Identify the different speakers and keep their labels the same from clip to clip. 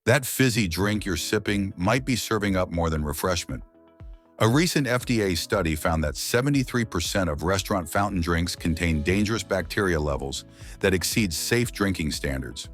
Speaker 1: That fizzy drink you're sipping might be serving up more than refreshment. A recent FDA study found that 73% of restaurant fountain drinks contain dangerous bacteria levels that exceed safe drinking standards.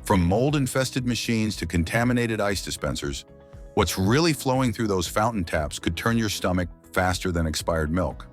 Speaker 1: From mold-infested machines to contaminated ice dispensers, what's really flowing through those fountain taps could turn your stomach faster than expired milk.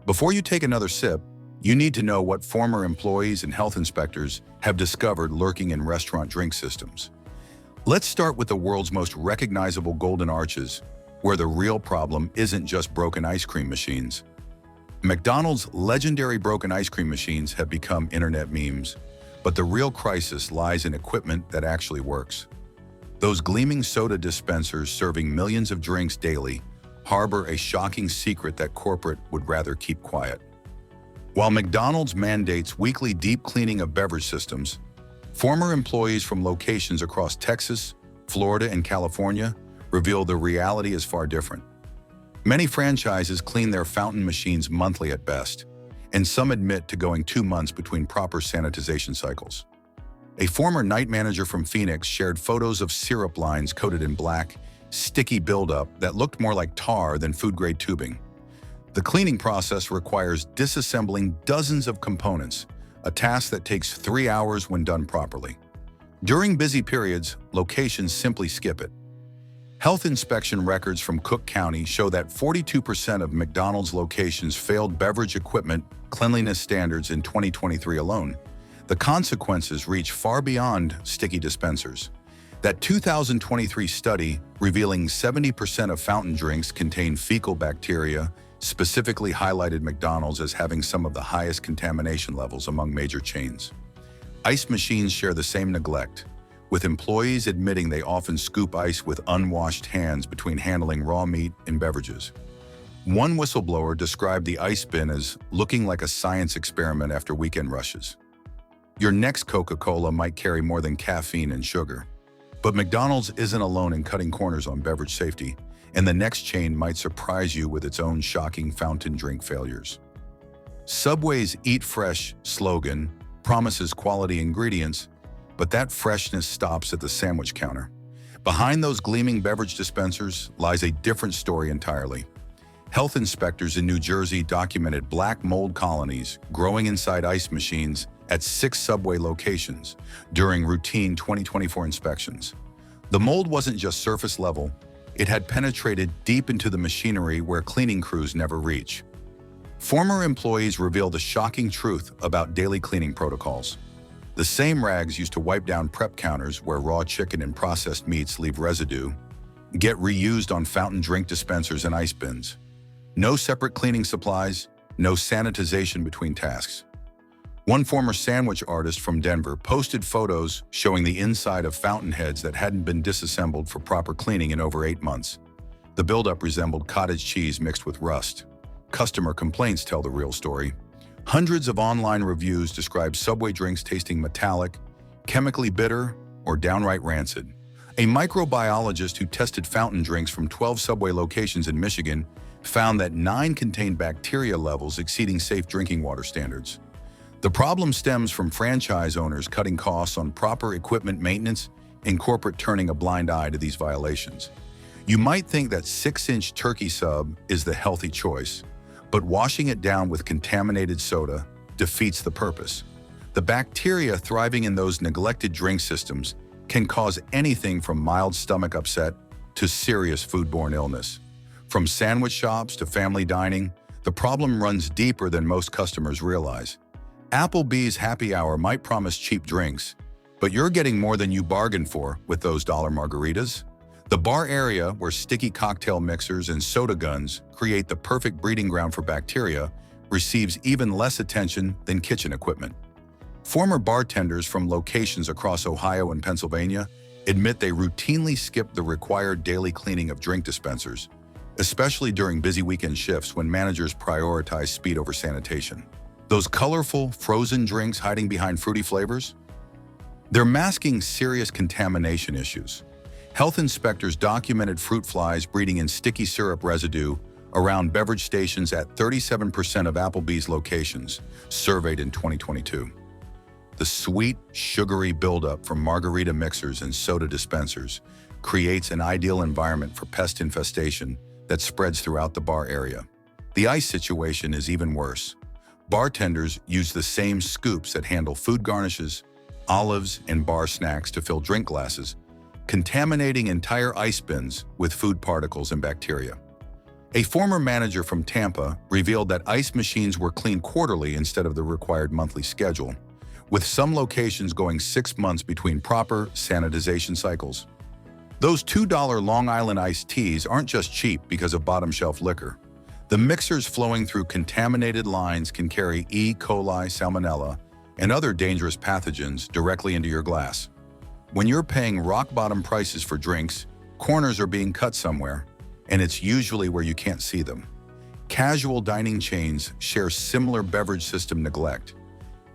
Speaker 1: Before you take another sip, you need to know what former employees and health inspectors have discovered lurking in restaurant drink systems. Let's start with the world's most recognizable golden arches, where the real problem isn't just broken ice cream machines. McDonald's legendary broken ice cream machines have become internet memes, but the real crisis lies in equipment that actually works. Those gleaming soda dispensers serving millions of drinks daily harbor a shocking secret that corporate would rather keep quiet. While McDonald's mandates weekly deep cleaning of beverage systems, former employees from locations across Texas, Florida, and California reveal the reality is far different. Many franchises clean their fountain machines monthly at best, and some admit to going 2 months between proper sanitization cycles. A former night manager from Phoenix shared photos of syrup lines coated in black, sticky buildup that looked more like tar than food-grade tubing. The cleaning process requires disassembling dozens of components, a task that takes 3 hours when done properly. During busy periods, locations simply skip it. Health inspection records from Cook County show that 42% of McDonald's locations failed beverage equipment cleanliness standards in 2023 alone. The consequences reach far beyond sticky dispensers. That 2023 study, revealing 70% of fountain drinks contain fecal bacteria, specifically highlighted McDonald's as having some of the highest contamination levels among major chains. Ice machines share the same neglect, with employees admitting they often scoop ice with unwashed hands between handling raw meat and beverages. One whistleblower described the ice bin as looking like a science experiment after weekend rushes. Your next Coca-Cola might carry more than caffeine and sugar. But McDonald's isn't alone in cutting corners on beverage safety, and the next chain might surprise you with its own shocking fountain drink failures. Subway's Eat Fresh slogan promises quality ingredients, but that freshness stops at the sandwich counter. Behind those gleaming beverage dispensers lies a different story entirely. Health inspectors in New Jersey documented black mold colonies growing inside ice machines at 6 Subway locations during routine 2024 inspections. The mold wasn't just surface level, it had penetrated deep into the machinery where cleaning crews never reach. Former employees revealed the shocking truth about daily cleaning protocols. The same rags used to wipe down prep counters where raw chicken and processed meats leave residue get reused on fountain drink dispensers and ice bins. No separate cleaning supplies, no sanitization between tasks. One former sandwich artist from Denver posted photos showing the inside of fountain heads that hadn't been disassembled for proper cleaning in over 8 months. The buildup resembled cottage cheese mixed with rust. Customer complaints tell the real story. Hundreds of online reviews describe Subway drinks tasting metallic, chemically bitter, or downright rancid. A microbiologist who tested fountain drinks from 12 Subway locations in Michigan found that 9 contained bacteria levels exceeding safe drinking water standards. The problem stems from franchise owners cutting costs on proper equipment maintenance and corporate turning a blind eye to these violations. You might think that 6-inch turkey sub is the healthy choice, but washing it down with contaminated soda defeats the purpose. The bacteria thriving in those neglected drink systems can cause anything from mild stomach upset to serious foodborne illness. From sandwich shops to family dining, the problem runs deeper than most customers realize. Applebee's happy hour might promise cheap drinks, but you're getting more than you bargained for with those dollar margaritas. The bar area, where sticky cocktail mixers and soda guns create the perfect breeding ground for bacteria, receives even less attention than kitchen equipment. Former bartenders from locations across Ohio and Pennsylvania admit they routinely skip the required daily cleaning of drink dispensers, especially during busy weekend shifts when managers prioritize speed over sanitation. Those colorful, frozen drinks hiding behind fruity flavors? They're masking serious contamination issues. Health inspectors documented fruit flies breeding in sticky syrup residue around beverage stations at 37% of Applebee's locations surveyed in 2022. The sweet, sugary buildup from margarita mixers and soda dispensers creates an ideal environment for pest infestation that spreads throughout the bar area. The ice situation is even worse. Bartenders use the same scoops that handle food garnishes, olives, and bar snacks to fill drink glasses, contaminating entire ice bins with food particles and bacteria. A former manager from Tampa revealed that ice machines were cleaned quarterly instead of the required monthly schedule, with some locations going 6 months between proper sanitization cycles. Those $2 Long Island iced teas aren't just cheap because of bottom-shelf liquor. The mixers flowing through contaminated lines can carry E. coli, salmonella, and other dangerous pathogens directly into your glass. When you're paying rock-bottom prices for drinks, corners are being cut somewhere, and it's usually where you can't see them. Casual dining chains share similar beverage system neglect,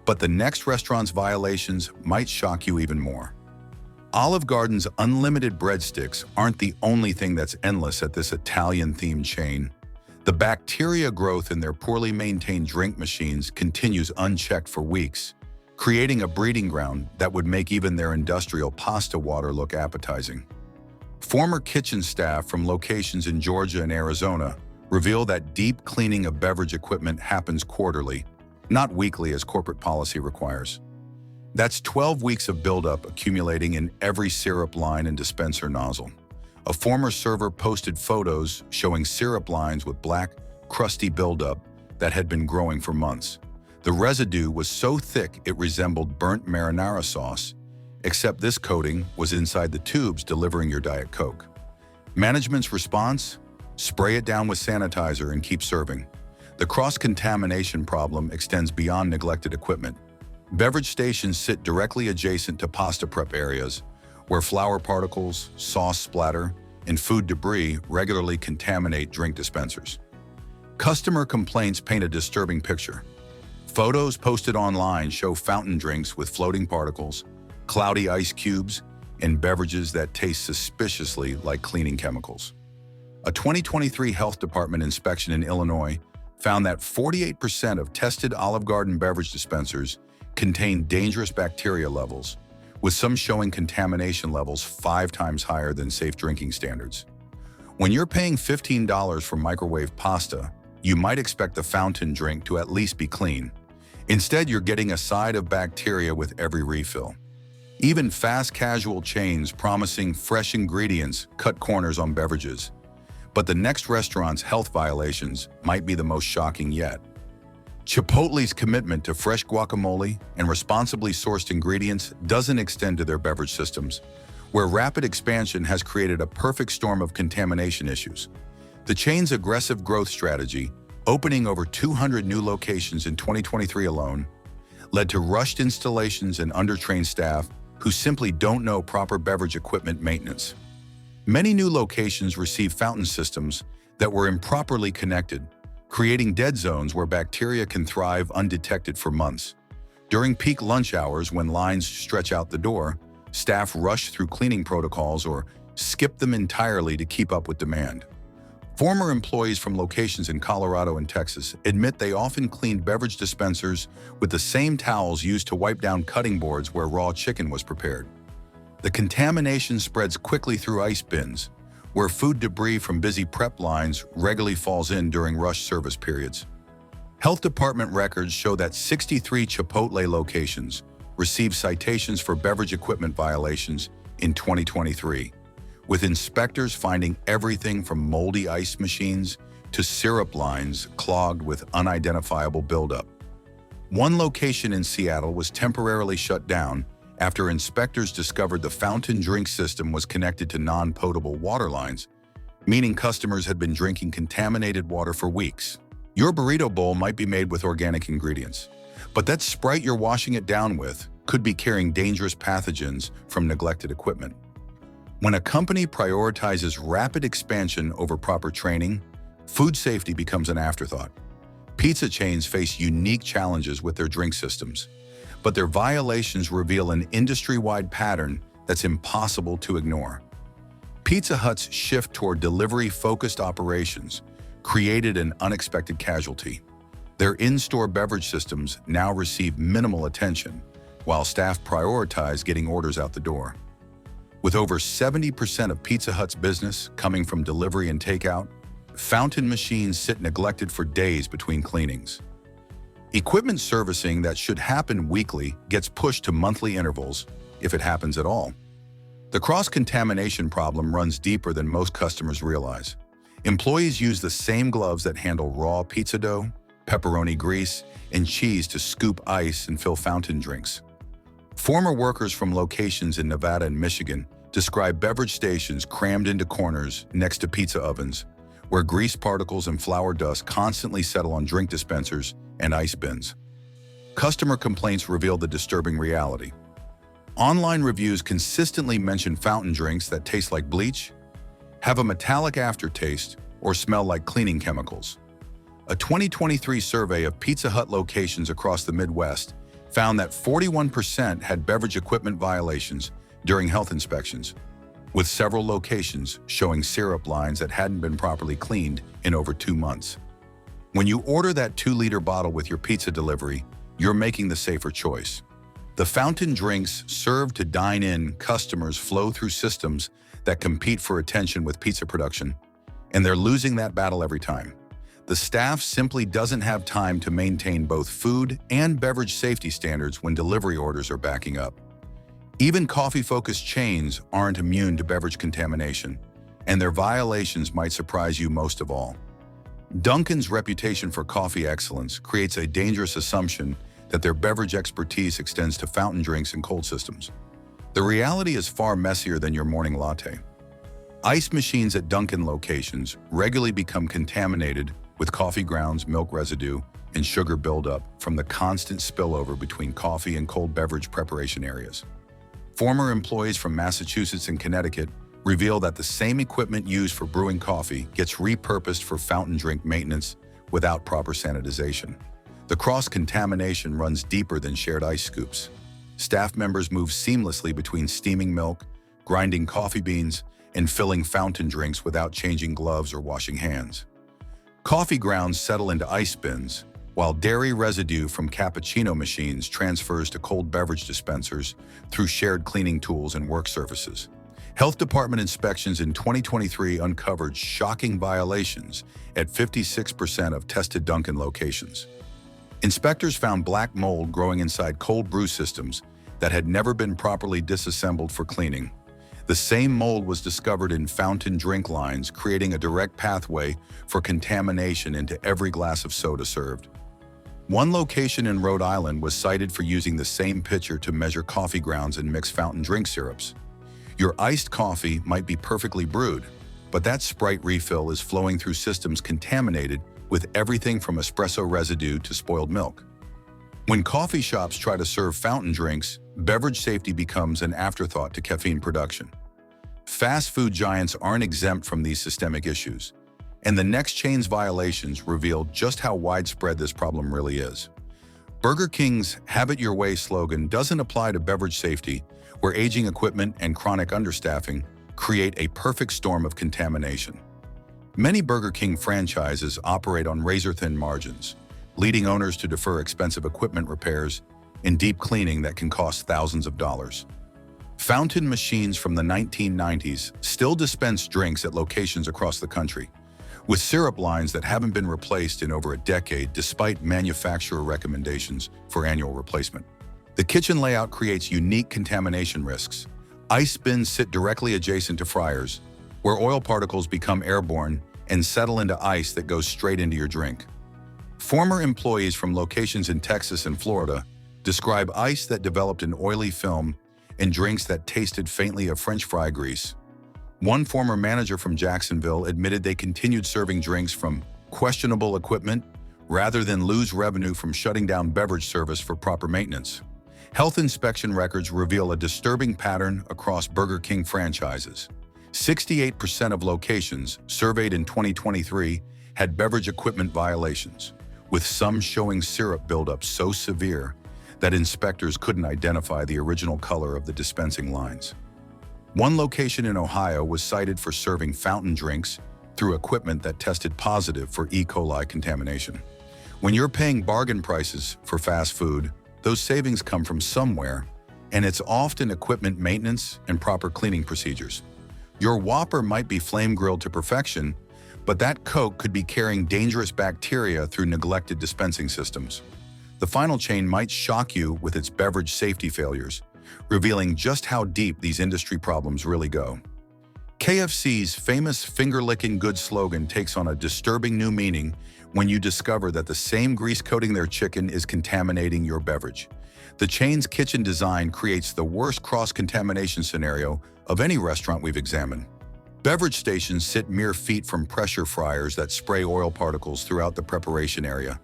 Speaker 1: but the next restaurant's violations might shock you even more. Olive Garden's unlimited breadsticks aren't the only thing that's endless at this Italian-themed chain. The bacteria growth in their poorly maintained drink machines continues unchecked for weeks, creating a breeding ground that would make even their industrial pasta water look appetizing. Former kitchen staff from locations in Georgia and Arizona reveal that deep cleaning of beverage equipment happens quarterly, not weekly as corporate policy requires. That's 12 weeks of buildup accumulating in every syrup line and dispenser nozzle. A former server posted photos showing syrup lines with black, crusty buildup that had been growing for months. The residue was so thick it resembled burnt marinara sauce, except this coating was inside the tubes delivering your Diet Coke. Management's response? Spray it down with sanitizer and keep serving. The cross-contamination problem extends beyond neglected equipment. Beverage stations sit directly adjacent to pasta prep areas, where flour particles, sauce splatter, and food debris regularly contaminate drink dispensers. Customer complaints paint a disturbing picture. Photos posted online show fountain drinks with floating particles, cloudy ice cubes, and beverages that taste suspiciously like cleaning chemicals. A 2023 Health Department inspection in Illinois found that 48% of tested Olive Garden beverage dispensers contain dangerous bacteria levels, with some showing contamination levels 5 times higher than safe drinking standards. When you're paying $15 for microwave pasta, you might expect the fountain drink to at least be clean. Instead, you're getting a side of bacteria with every refill. Even fast casual chains promising fresh ingredients cut corners on beverages. But the next restaurant's health violations might be the most shocking yet. Chipotle's commitment to fresh guacamole and responsibly sourced ingredients doesn't extend to their beverage systems, where rapid expansion has created a perfect storm of contamination issues. The chain's aggressive growth strategy, opening over 200 new locations in 2023 alone, led to rushed installations and undertrained staff who simply don't know proper beverage equipment maintenance. Many new locations receive fountain systems that were improperly connected, creating dead zones where bacteria can thrive undetected for months. During peak lunch hours when lines stretch out the door, staff rush through cleaning protocols or skip them entirely to keep up with demand. Former employees from locations in Colorado and Texas admit they often cleaned beverage dispensers with the same towels used to wipe down cutting boards where raw chicken was prepared. The contamination spreads quickly through ice bins, where food debris from busy prep lines regularly falls in during rush service periods. Health Department records show that 63 Chipotle locations received citations for beverage equipment violations in 2023, with inspectors finding everything from moldy ice machines to syrup lines clogged with unidentifiable buildup. One location in Seattle was temporarily shut down after inspectors discovered the fountain drink system was connected to non-potable water lines, meaning customers had been drinking contaminated water for weeks. Your burrito bowl might be made with organic ingredients, but that Sprite you're washing it down with could be carrying dangerous pathogens from neglected equipment. When a company prioritizes rapid expansion over proper training, food safety becomes an afterthought. Pizza chains face unique challenges with their drink systems, but their violations reveal an industry-wide pattern that's impossible to ignore. Pizza Hut's shift toward delivery-focused operations created an unexpected casualty. Their in-store beverage systems now receive minimal attention, while staff prioritize getting orders out the door. With over 70% of Pizza Hut's business coming from delivery and takeout, fountain machines sit neglected for days between cleanings. Equipment servicing that should happen weekly gets pushed to monthly intervals, if it happens at all. The cross-contamination problem runs deeper than most customers realize. Employees use the same gloves that handle raw pizza dough, pepperoni grease, and cheese to scoop ice and fill fountain drinks. Former workers from locations in Nevada and Michigan describe beverage stations crammed into corners next to pizza ovens, where grease particles and flour dust constantly settle on drink dispensers and ice bins. Customer complaints reveal the disturbing reality. Online reviews consistently mention fountain drinks that taste like bleach, have a metallic aftertaste, or smell like cleaning chemicals. A 2023 survey of Pizza Hut locations across the Midwest found that 41% had beverage equipment violations during health inspections, with several locations showing syrup lines that hadn't been properly cleaned in over 2 months. When you order that 2-liter bottle with your pizza delivery, you're making the safer choice. The fountain drinks served to dine-in customers flow through systems that compete for attention with pizza production, and they're losing that battle every time. The staff simply doesn't have time to maintain both food and beverage safety standards when delivery orders are backing up. Even coffee-focused chains aren't immune to beverage contamination, and their violations might surprise you most of all. Dunkin's reputation for coffee excellence creates a dangerous assumption that their beverage expertise extends to fountain drinks and cold systems. The reality is far messier than your morning latte. Ice machines at Dunkin' locations regularly become contaminated with coffee grounds, milk residue, and sugar buildup from the constant spillover between coffee and cold beverage preparation areas. Former employees from Massachusetts and Connecticut reveal that the same equipment used for brewing coffee gets repurposed for fountain drink maintenance without proper sanitization. The cross-contamination runs deeper than shared ice scoops. Staff members move seamlessly between steaming milk, grinding coffee beans, and filling fountain drinks without changing gloves or washing hands. Coffee grounds settle into ice bins, while dairy residue from cappuccino machines transfers to cold beverage dispensers through shared cleaning tools and work surfaces. Health Department inspections in 2023 uncovered shocking violations at 56% of tested Dunkin' locations. Inspectors found black mold growing inside cold brew systems that had never been properly disassembled for cleaning. The same mold was discovered in fountain drink lines, creating a direct pathway for contamination into every glass of soda served. One location in Rhode Island was cited for using the same pitcher to measure coffee grounds and mix fountain drink syrups. Your iced coffee might be perfectly brewed, but that Sprite refill is flowing through systems contaminated with everything from espresso residue to spoiled milk. When coffee shops try to serve fountain drinks, beverage safety becomes an afterthought to caffeine production. Fast food giants aren't exempt from these systemic issues, and the next chain's violations reveal just how widespread this problem really is. Burger King's "Have it your way" slogan doesn't apply to beverage safety, where aging equipment and chronic understaffing create a perfect storm of contamination. Many Burger King franchises operate on razor-thin margins, leading owners to defer expensive equipment repairs and deep cleaning that can cost thousands of dollars. Fountain machines from the 1990s still dispense drinks at locations across the country, with syrup lines that haven't been replaced in over a decade despite manufacturer recommendations for annual replacement. The kitchen layout creates unique contamination risks. Ice bins sit directly adjacent to fryers, where oil particles become airborne and settle into ice that goes straight into your drink. Former employees from locations in Texas and Florida describe ice that developed an oily film and drinks that tasted faintly of French fry grease. One former manager from Jacksonville admitted they continued serving drinks from questionable equipment rather than lose revenue from shutting down beverage service for proper maintenance. Health inspection records reveal a disturbing pattern across Burger King franchises. 68% of locations surveyed in 2023 had beverage equipment violations, with some showing syrup buildup so severe that inspectors couldn't identify the original color of the dispensing lines. One location in Ohio was cited for serving fountain drinks through equipment that tested positive for E. coli contamination. When you're paying bargain prices for fast food, those savings come from somewhere, and it's often equipment maintenance and proper cleaning procedures. Your Whopper might be flame-grilled to perfection, but that Coke could be carrying dangerous bacteria through neglected dispensing systems. The final chain might shock you with its beverage safety failures, revealing just how deep these industry problems really go. KFC's famous finger-licking good slogan takes on a disturbing new meaning when you discover that the same grease coating their chicken is contaminating your beverage. The chain's kitchen design creates the worst cross-contamination scenario of any restaurant we've examined. Beverage stations sit mere feet from pressure fryers that spray oil particles throughout the preparation area,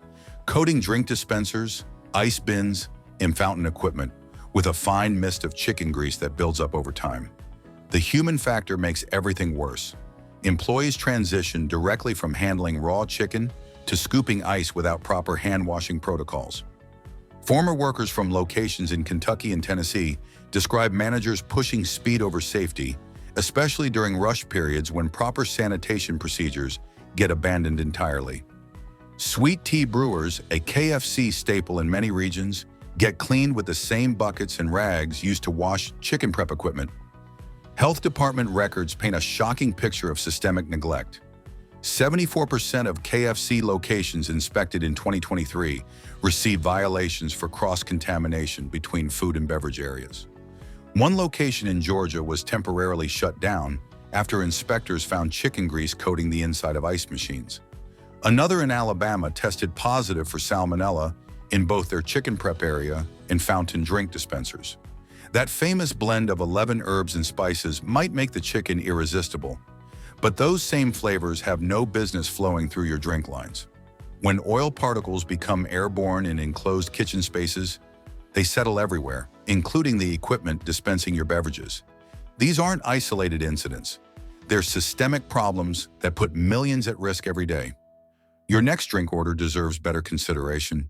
Speaker 1: coating drink dispensers, ice bins, and fountain equipment with a fine mist of chicken grease that builds up over time. The human factor makes everything worse. Employees transition directly from handling raw chicken to scooping ice without proper hand-washing protocols. Former workers from locations in Kentucky and Tennessee describe managers pushing speed over safety, especially during rush periods when proper sanitation procedures get abandoned entirely. Sweet tea brewers, a KFC staple in many regions, get cleaned with the same buckets and rags used to wash chicken prep equipment. Health department records paint a shocking picture of systemic neglect. 74% of KFC locations inspected in 2023 received violations for cross-contamination between food and beverage areas. One location in Georgia was temporarily shut down after inspectors found chicken grease coating the inside of ice machines. Another in Alabama tested positive for salmonella in both their chicken prep area and fountain drink dispensers. That famous blend of 11 herbs and spices might make the chicken irresistible, but those same flavors have no business flowing through your drink lines. When oil particles become airborne in enclosed kitchen spaces, they settle everywhere, including the equipment dispensing your beverages. These aren't isolated incidents. They're systemic problems that put millions at risk every day. Your next drink order deserves better consideration.